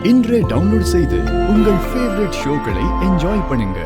இன்றே டவுன்லோட் செய்து உங்கள் ஃபேவரட் ஷோக்களை என்ஜாய் பண்ணுங்க.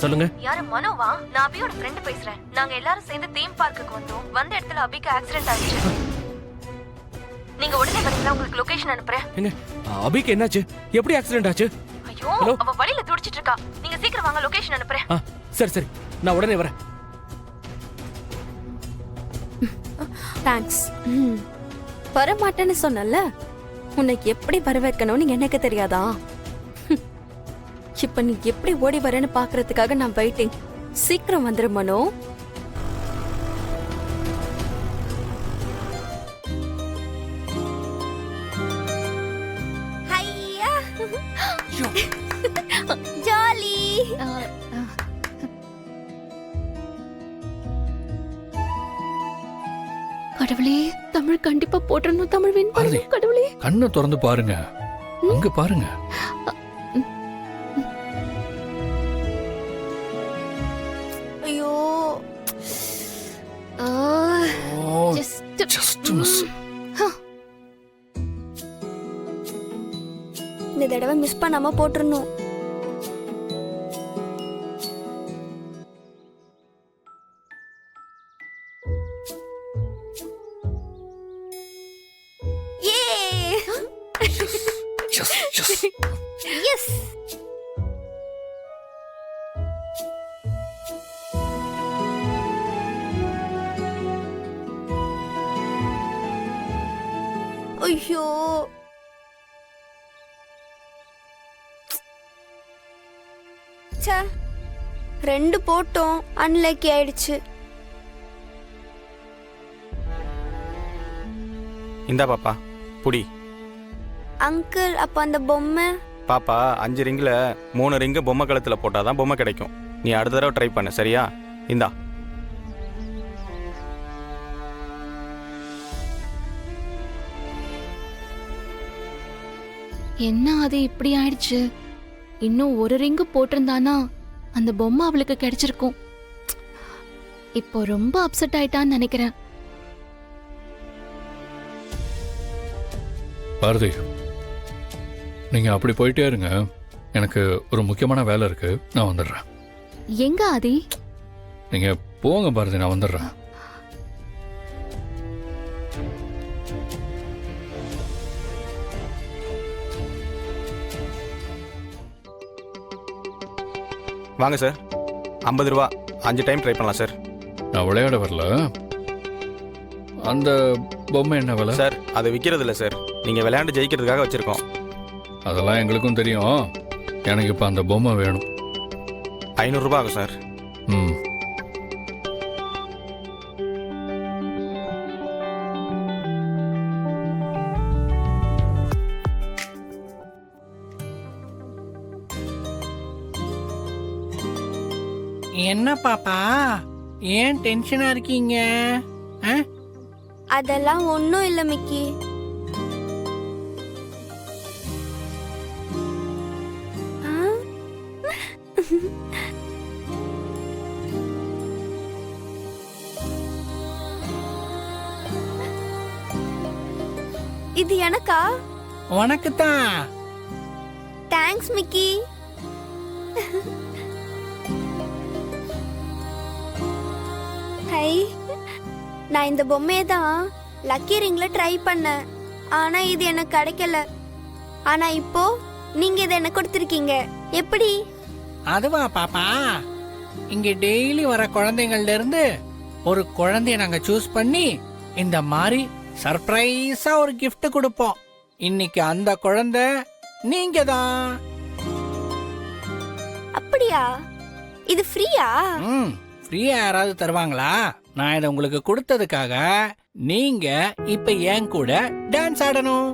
சொல்லுங்க. யாரு மனோவா? நான் அபியோட ஃப்ரெண்ட் பேசுறேன். நாங்க எல்லாரும் சேர்ந்து தீம் பார்க்குக்கு வந்தோம். வந்த இடத்துல அபிக்கு ஆக்சிடென்ட் ஆயிடுச்சு. நீங்க உடனே வரீங்களா? உங்களுக்கு லொகேஷன் அனுப்புறேன். எங்க அபிக்கு என்னாச்சு? எப்படி ஆக்சிடென்ட் ஆச்சு? ஐயோ, அவ வழியில துடிச்சிட்டு இருக்கா. நீங்க சீக்கிரம் வாங்க, லொகேஷன் அனுப்புறேன். சரி சரி, நான் உடனே வரேன். தேங்க்ஸ். வரமாட்டேன்னு சொன்னல, உன்னைக்கு எப்படி வரவேற்கணும்னு எனக்கு தெரியாதா? இப்ப நீ எப்படி ஓடி வரேன்னு பாக்குறதுக்காக நான் வெயிட்டிங். சீக்கிரம் வந்துரு மனோ. ஜாலி. கடவுளே, தமிழ் கண்டிப்பா போட்டணும். தமிழ் வின் பண்ணணும். கடவுளே, கண்ணை திறந்து பாருங்க. அங்க பாருங்க. ஐயோ, ஜஸ்ட் மிஸ். இந்த தடவை மிஸ் பண்ணாம போட்டுறணும். எஸ். ஐயோ, ரெண்டு போட்டோம், அன்லக்கி ஆயிடுச்சு. இந்தா பாப்பா, புடி. அங்கிள், அப்ப அந்த பொம்மை? பாப்பா, 5 ரிங்கில் 3 ரிங்கு பொம்மை கழுத்தில் போட்டாதான் பொம்மை கிடைக்கும். நீ அடுத்த தடவை ட்ரை பண்ணு, சரியா? இந்தா. என்ன அது இப்படி ஆயிடுச்சு? இன்னும் ஒரு ரிங்கு போட்டிருந்தானா அந்த பொம்மை அவளுக்கு கிடைச்சிருக்கும். இப்போ ரொம்ப அப்செட் ஆயிட்டான்னு நினைக்கிறேன். பாரதி, நீங்க அப்படி போயிட்டே இருங்க. எனக்கு ஒரு முக்கியமான வேலை இருக்கு, நான் வந்துடுறேன். எங்க ஆதி? நீங்க போங்க பாரதி, நான் வந்துடுறேன். வாங்க சார், 50 ரூபா. 5 டைம் ட்ரை பண்ணலாம் சார். நான் விளையாட வரல. அந்த பொம்மை என்ன விலை சார்? அதை விற்கிறது இல்லை சார், நீங்கள் விளையாண்டு ஜெயிக்கிறதுக்காக வச்சுருக்கோம். அதெல்லாம் எங்களுக்கும் தெரியும். எனக்கு இப்போ அந்த பொம்மை வேணும். 500 ரூபா ஆகும் சார். ம். என்ன பாப்பா, ஏன் டென்ஷனா இருக்கீங்க? அதெல்லாம் ஒண்ணும் இல்ல மிக்கி. இது எனக்கா? உனக்கு தான். Thanks Mickey. ஹை, நான் இந்த பொம்மையை தான் லக்கி ரிங்ல ட்ரை பண்ணேன். ஆனா இது எனக்கு கிடைக்கல. ஆனா இப்போ நீங்க இதை எனக்கு கொடுத்துருக்கீங்க. எப்படி? அதுவா பாப்பா, இங்க டெய்லி வர குழந்தைங்கள்ல இருந்து ஒரு குழந்தைய நாங்க சூஸ் பண்ணி இந்த மாதிரி சர்ப்ரைஸா ஒரு gift கொடுப்போம். இன்னைக்கு அந்த குழந்தை நீங்க தான். அப்படியா? இது ஃப்ரீயா? ஃப்ரீயா யாராவது தருவாங்களா? நான் இதை உங்களுக்கு கொடுத்ததுக்காக நீங்க இப்ப என் கூட டான்ஸ் ஆடணும்.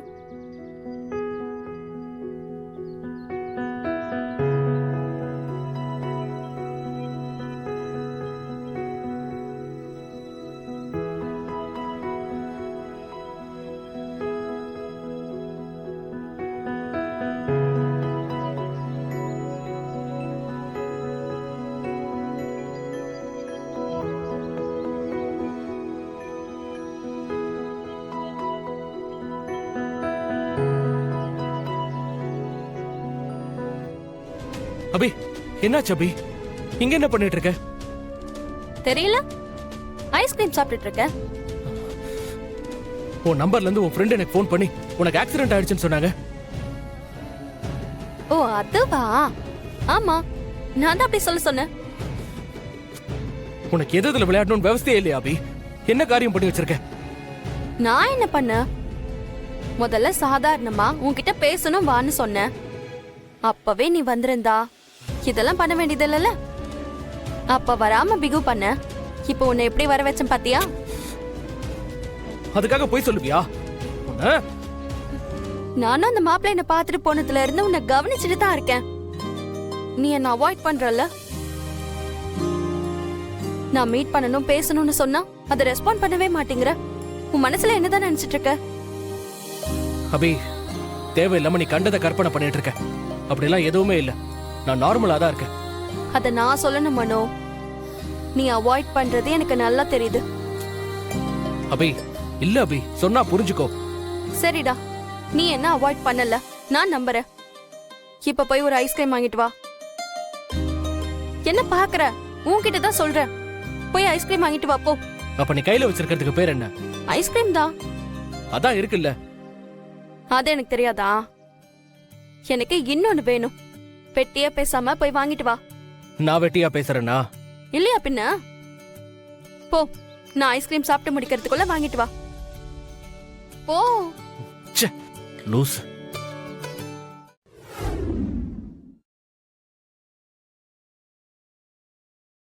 அபி என்னாச்சு அபி? இங்க என்ன பண்ணிட்டு இருக்க? தெரியல, ஐஸ்கிரீம் சாப்பிட்டுட்டு இருக்கேன். உன் நம்பர்ல இருந்து உன் ஃப்ரெண்ட் எனக்கு ஃபோன் பண்ணி உனக்கு ஆக்சிடென்ட் ஆயிடுச்சுன்னு சொன்னாங்க. ஓ அதுவா? ஆமா, நான் தான் அப்படி சொல்ல சொன்னேன். உனக்கு எதுல விளையாடணும்னு விவசாயே இல்லையா அபி? என்ன காரியம் பண்ணி வச்சிருக்க? நான் என்ன பண்ண? முதல்ல சாதாரணமா உன்கிட்ட பேசணும் வான்னு சொன்னேன். அப்பவே நீ வந்திருந்தா இதெல்லாம் பண்ண வேண்டியது இல்லைல்ல. அப்ப வராம பிகு பண்ண. இப்போ உன்னை எப்படி வர வச்சேன் பாத்தியா? அதுக்காக போய் சொல்லுவியா? உன்னை நானும் அந்த மாப்பிள்ளை என்ன பாத்துட்டு போனதுல இருந்து உன்னை கவனிச்சுட்டு தான் இருக்கேன். நீ என்ன அவாய்ட் பண்றல. நான் மீட் பண்ணணும் பேசணும்னு சொன்னா அதை ரெஸ்பாண்ட் பண்ணவே மாட்டேங்கிற. உன் மனசுல என்னதான் நினைச்சிட்டு இருக்க? அபி, தேவையில்லாம நீ கண்டதை கற்பனை பண்ணிட்டு இருக்க. அப்படிலாம் எதுவுமே இல்ல. நான் நார்மலா தான் இருக்கேன். அத நான் சொல்லணும் மனோ. நீ அவாய்ட் பண்றது எனக்கு நல்லா தெரியுது. அபி இல்ல அபி, சொன்னா புரிஞ்சுக்கோ. சரிடா, நீ என்ன அவாய்ட் பண்ணல, நான் நம்புறேன். இப்ப போய் ஒரு ஐஸ்கிரீம் வாங்கிட்டு வா. என்ன பாக்குற? உன்கிட்ட தான் சொல்றேன். போய் ஐஸ்கிரீம் வாங்கிட்டு வா போ. அப்ப நீ கையில வச்சிருக்கிறதுக்கு பேர் என்ன? ஐஸ்கிரீம் தான். அதான் இருக்குல்ல. அது எனக்கு தெரியாதா? எனக்கு இன்னொன்னு வேணும். பெட்டியா பேசாம போய் வாங்கிட்டு வா. நான் வெட்டியா பேசுறேனா? இல்லையா பின்ன? போ, நான் ஐஸ்கிரீம் சாப்பிட்டு முடிக்கிறதுக்குள்ள வாங்கிட்டு வா. போ. லூஸ்.